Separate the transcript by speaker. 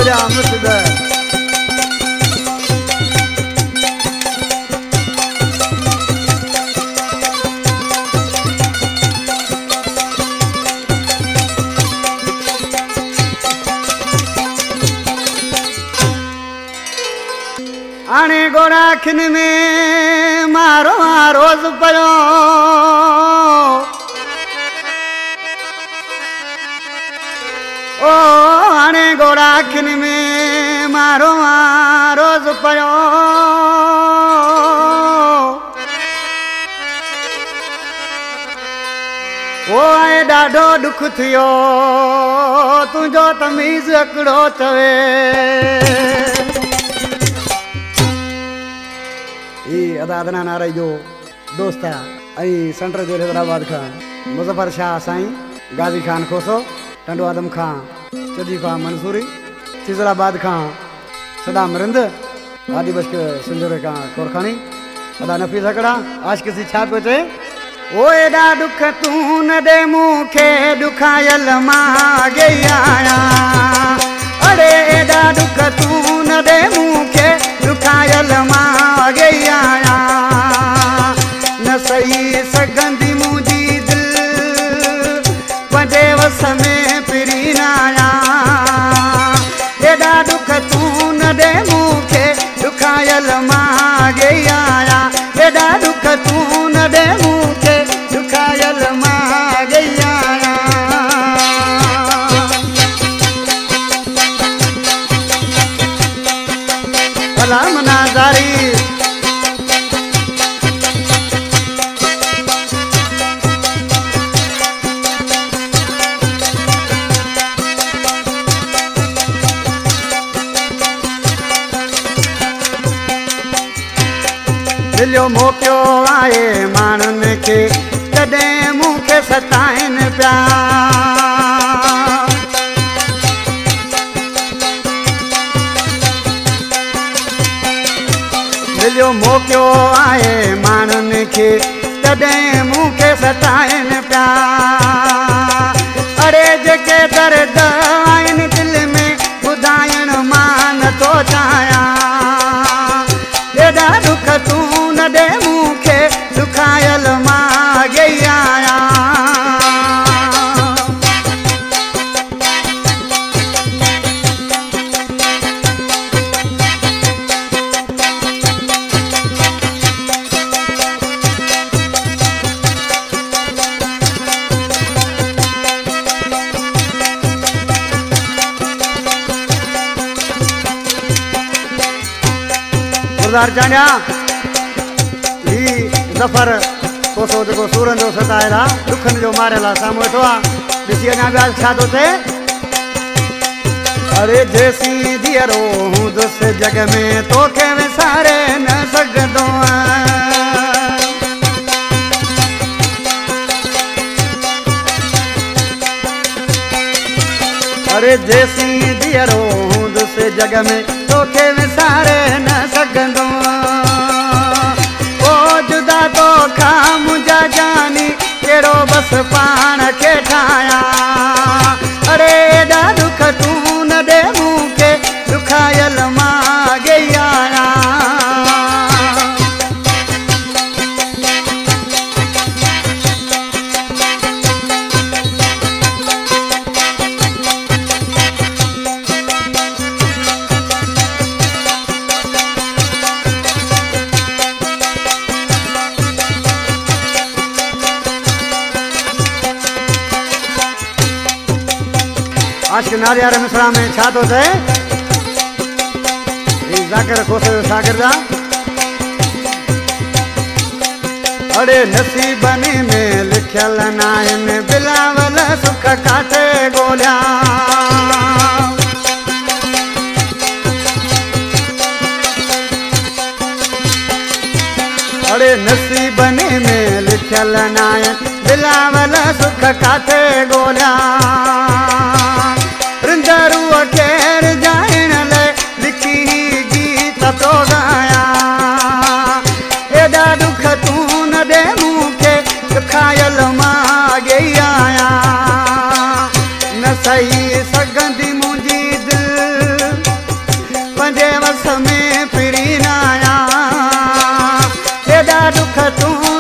Speaker 1: बोलिया अमृतसर। आने गोरा खिन में मारो रोज पयो ओ आने गोरा खिन में मारो रोज पयो ओ आए डाढो दुख थियो तुझो तमीज़ अकड़ो चवे अदादना नाराई जो दोस्त आई सेंटर जो हैदराबाद का मुजफ्फर शाह साईं गाजी खान खोसो टंडो आदम खां चदीफा मंसूरी चिजराबाद खां सदाम रिंद आदि बश्क संजोरे का कोरखानी अदा नफी सकड़ा आज किसी छा पे चे ओ एडा दुख तू न दे मुखे दुखायल मागे आया अरे एडा दुख तू न दे मुखे दुखायल मागे आया न सही सगंदी मुझी दिल वडे वस में पिरी नाया एडा दुख तू न दे मुखे दुखायल मागे आया एडा दुख तू न दे मुखे दुखायल मागे आया कलाम नाजारी दिलियो मोकियो आए माण्हुनि खे कॾहिं मूंखे सताइनि पिया दिलियो मोकियो आए माण्हुनि खे कॾहिं मूंखे सताइनि पिया अरे जेके दर्द आहिनि दिलि में ॿुधाइण मां नथो चाहियां एॾा दुख तू न दे मुखे दुखायल मागे आया गुरदार जानिया जफर कोसो जो सूरन जो सतायला दुखन जो मारेला सामू वेठो आहे ॾिसी अञा ॿिया छा थो थिए अरे जैसी दियरो हूंदुस जग में तोखे विसारे न सघंदो अरे जैसी दियरो हूंदुस जग में तोखे विसारे न सघंदो जुदा तो खा मुझा जानी केड़ो बस पान के ठाया अरे एडा दुख तू न दे मुखे दुखायल मागे आया आज के नारियार मिसरा में छा तो थे जाकर खोसे सागरदा अरे नसीबनी में लिखल नाइन बिलावल सुख काटे गोलिया अरे नसीबनी में लिखल नाइन बिलावल सुख काटे गोलिया रिंदरू केर जाइण ले लिखी गीत तो गाया एडा दुख तू न दे मुखे दुखायल मागे आया न सही सघंदी मुंहिंजी दिल तू